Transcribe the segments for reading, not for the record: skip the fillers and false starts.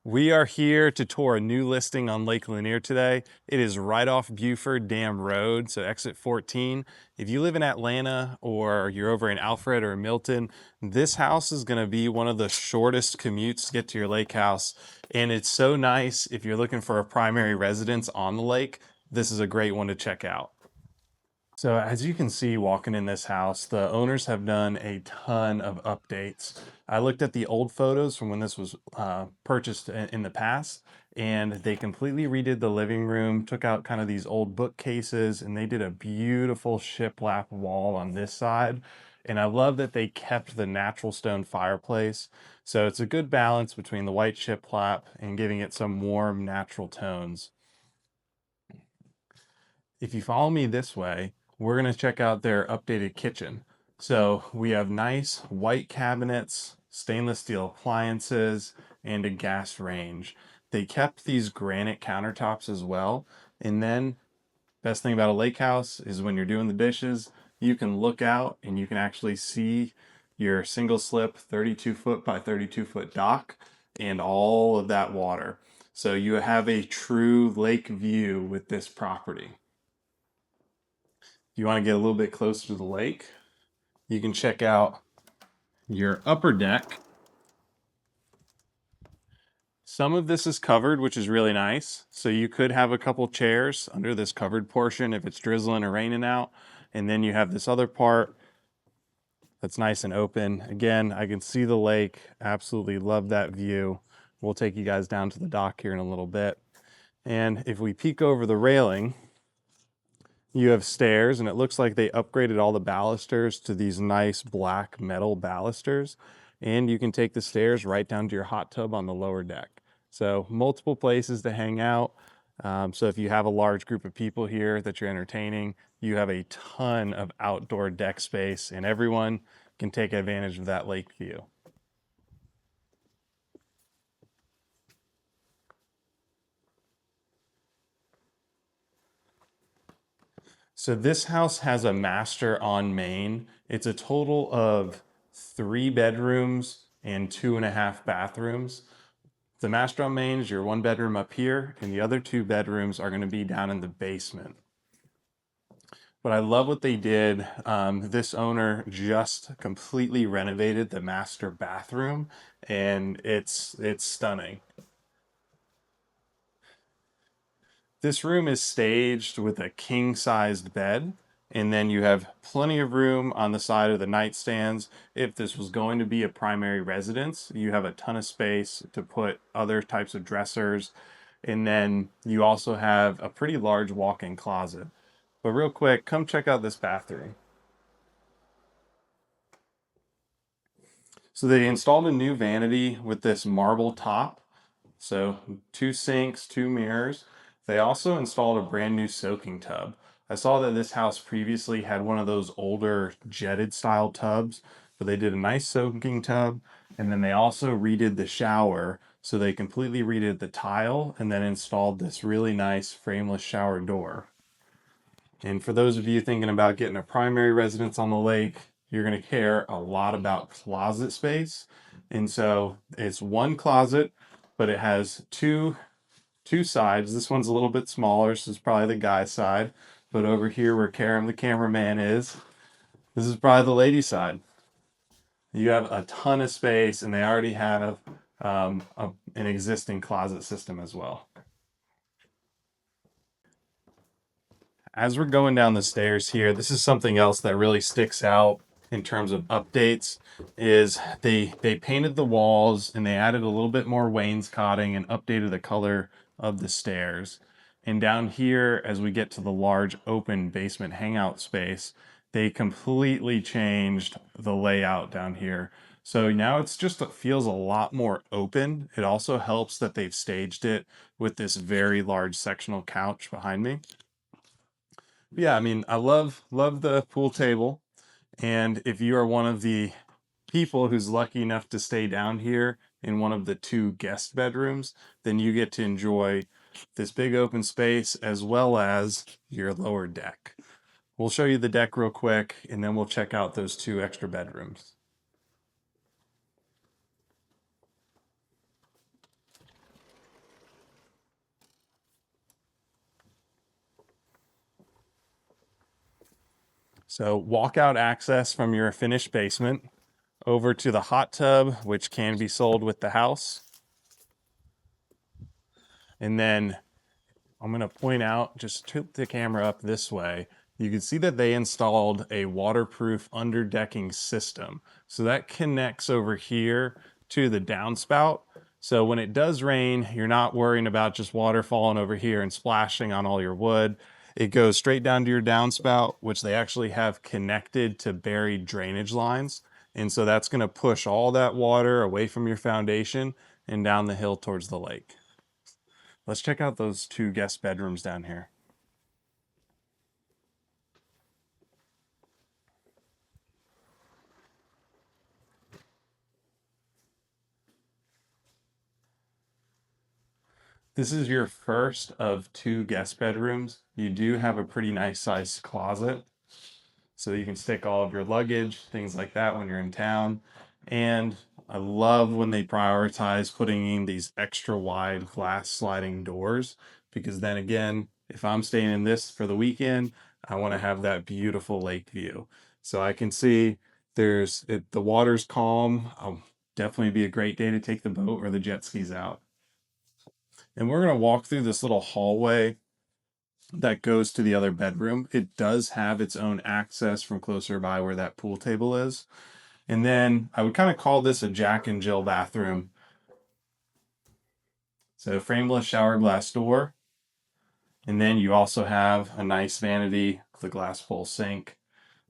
We are here to tour a new listing on Lake Lanier today. It is right off Buford Dam Road, so exit 14. If you live in Atlanta or you're over in Alfred or Milton, this house is going to be one of the shortest commutes to get to your lake house. And it's so nice if you're looking for a primary residence on the lake. This is a great one to check out. So as you can see walking in this house, the owners have done a ton of updates. I looked at the old photos from when this was purchased in the past, and they completely redid the living room, took out kind of these old bookcases, and they did a beautiful shiplap wall on this side. And I love that they kept the natural stone fireplace. So it's a good balance between the white shiplap and giving it some warm natural tones. If you follow me this way, we're going to check out their updated kitchen. So we have nice white cabinets, stainless steel appliances, and a gas range. They kept these granite countertops as well. And then, best thing about a lake house is when you're doing the dishes, you can look out and you can actually see your single slip 32 foot by 32 foot dock and all of that water. So you have a true lake view with this property. If you want to get a little bit closer to the lake, you can check out your upper deck. Some of this is covered, which is really nice. So you could have a couple chairs under this covered portion if it's drizzling or raining out. And then you have this other part that's nice and open. Again, I can see the lake. Absolutely love that view. We'll take you guys down to the dock here in a little bit. And if we peek over the railing, you have stairs, and it looks like they upgraded all the balusters to these nice black metal balusters. And you can take the stairs right down to your hot tub on the lower deck. So multiple places to hang out. So if you have a large group of people here that you're entertaining, you have a ton of outdoor deck space, and everyone can take advantage of that lake view. So this house has a master on main. It's a total of 3 bedrooms and 2.5 bathrooms. The master on main is your 1 bedroom up here, and the other 2 bedrooms are going to be down in the basement. But I love what they did. This owner just completely renovated the master bathroom, and it's stunning. This room is staged with a king-sized bed, and then you have plenty of room on the side of the nightstands. If this was going to be a primary residence, you have a ton of space to put other types of dressers, and then you also have a pretty large walk-in closet. But real quick, come check out this bathroom. So they installed a new vanity with this marble top. So 2 sinks, 2 mirrors. They also installed a brand new soaking tub. I saw that this house previously had one of those older jetted style tubs, but they did a nice soaking tub. And then they also redid the shower. So they completely redid the tile and then installed this really nice frameless shower door. And for those of you thinking about getting a primary residence on the lake, you're going to care a lot about closet space. And so it's 1 closet, but it has two sides. This one's a little bit smaller, so it's probably the guy's side. But over here where Karen, the cameraman, is, this is probably the lady's side. You have a ton of space, and they already have an existing closet system as well. As we're going down the stairs here, this is something else that really sticks out in terms of updates is they painted the walls and they added a little bit more wainscoting and updated the color of the stairs. And down here, as we get to the large open basement hangout space, they completely changed the layout down here. So now it's just, it feels a lot more open. It also helps that they've staged it with this very large sectional couch behind me. Yeah, I mean, I love the pool table. And if you are one of the people who's lucky enough to stay down here in one of the 2 guest bedrooms, then you get to enjoy this big open space as well as your lower deck. We'll show you the deck real quick, and then we'll check out those 2 extra bedrooms. So walkout access from your finished basement over to the hot tub, which can be sold with the house. And then I'm going to point out, just tilt the camera up this way. You can see that they installed a waterproof underdecking system. So that connects over here to the downspout. So when it does rain, you're not worrying about just water falling over here and splashing on all your wood. It goes straight down to your downspout, which they actually have connected to buried drainage lines. And so that's going to push all that water away from your foundation and down the hill towards the lake. Let's check out those 2 guest bedrooms down here. This is your first of 2 guest bedrooms. You do have a pretty nice sized closet, so you can stick all of your luggage, things like that when you're in town. And I love when they prioritize putting in these extra wide glass sliding doors, because then again, if I'm staying in this for the weekend, I want to have that beautiful lake view. So I can see the water's calm. I'll definitely be a great day to take the boat or the jet skis out. And we're going to walk through this little hallway that goes to the other bedroom. It does have its own access from closer by where that pool table is. And then I would kind of call this a Jack and Jill bathroom. So frameless shower glass door. And then you also have a nice vanity with a glass bowl sink.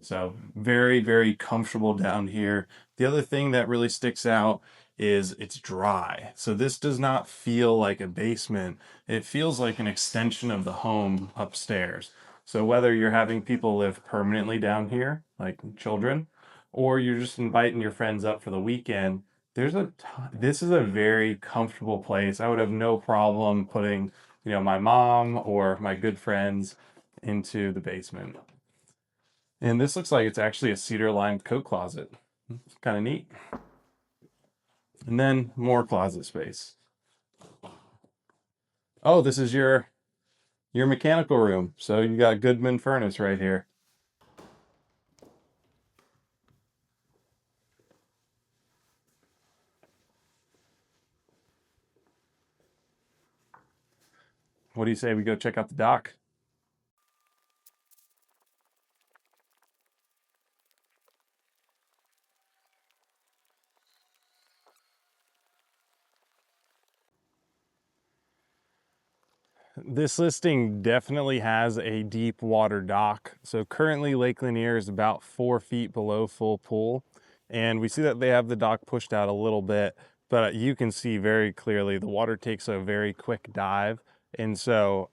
So very, very comfortable down here. The other thing that really sticks out is it's dry. So this does not feel like a basement. It feels like an extension of the home upstairs. So whether you're having people live permanently down here, like children, or you're just inviting your friends up for the weekend, this is a very comfortable place. I would have no problem putting, my mom or my good friends into the basement. And this looks like it's actually a cedar lined coat closet. It's kind of neat. And then more closet space. Oh, this is your mechanical room. So you got Goodman furnace right here. What do you say we go check out the dock? This listing definitely has a deep water dock. So currently Lake Lanier is about 4 feet below full pool. And we see that they have the dock pushed out a little bit, but you can see very clearly the water takes a very quick dive. And so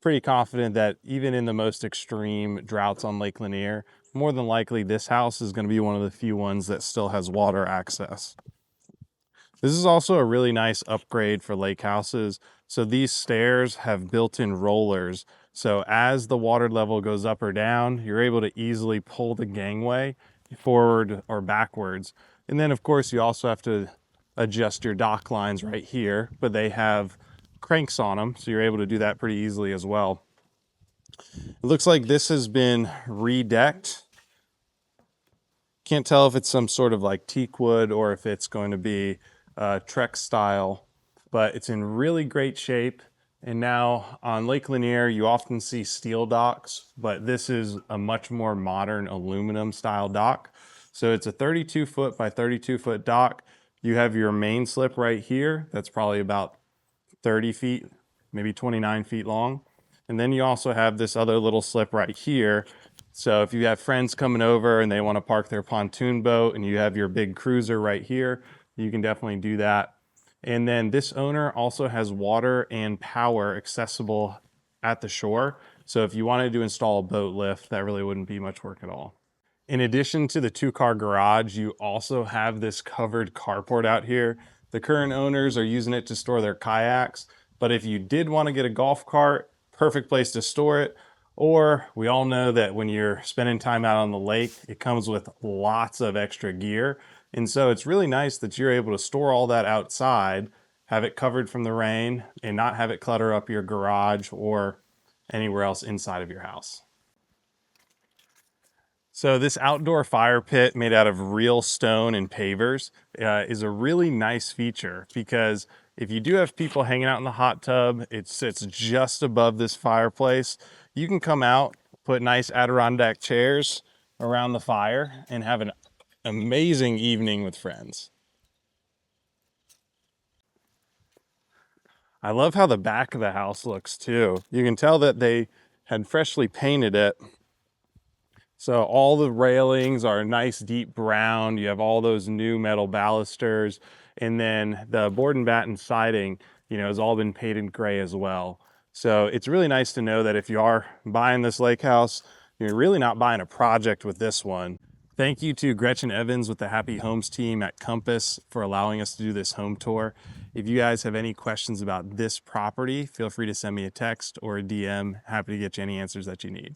pretty confident that even in the most extreme droughts on Lake Lanier, more than likely this house is going to be one of the few ones that still has water access. This is also a really nice upgrade for lake houses. So these stairs have built-in rollers. So as the water level goes up or down, you're able to easily pull the gangway forward or backwards. And then of course you also have to adjust your dock lines right here, but they have cranks on them, so you're able to do that pretty easily as well. It looks like this has been redecked. Can't tell if it's some sort of like teak wood or if it's going to be Trek style, but it's in really great shape. And now on Lake Lanier, you often see steel docks, but this is a much more modern aluminum style dock. So it's a 32 foot by 32 foot dock. You have your main slip right here. That's probably about 30 feet, maybe 29 feet long. And then you also have this other little slip right here. So if you have friends coming over and they want to park their pontoon boat and you have your big cruiser right here, you can definitely do that. And then this owner also has water and power accessible at the shore. So if you wanted to install a boat lift, that really wouldn't be much work at all. In addition to the 2-car garage, you also have this covered carport out here. The current owners are using it to store their kayaks, but if you did want to get a golf cart, perfect place to store it. Or we all know that when you're spending time out on the lake, it comes with lots of extra gear. And so it's really nice that you're able to store all that outside, have it covered from the rain, and not have it clutter up your garage or anywhere else inside of your house. So this outdoor fire pit made out of real stone and pavers is a really nice feature because if you do have people hanging out in the hot tub, it sits just above this fireplace. You can come out, put nice Adirondack chairs around the fire and have an amazing evening with friends. I love how the back of the house looks too. You can tell that they had freshly painted it. So all the railings are a nice deep brown. You have all those new metal balusters, and then the board and batten siding, has all been painted gray as well. So it's really nice to know that if you are buying this lake house, you're really not buying a project with this one. Thank you to Gretchen Evans with the Happy Homes team at Compass for allowing us to do this home tour. If you guys have any questions about this property, feel free to send me a text or a DM. Happy to get you any answers that you need.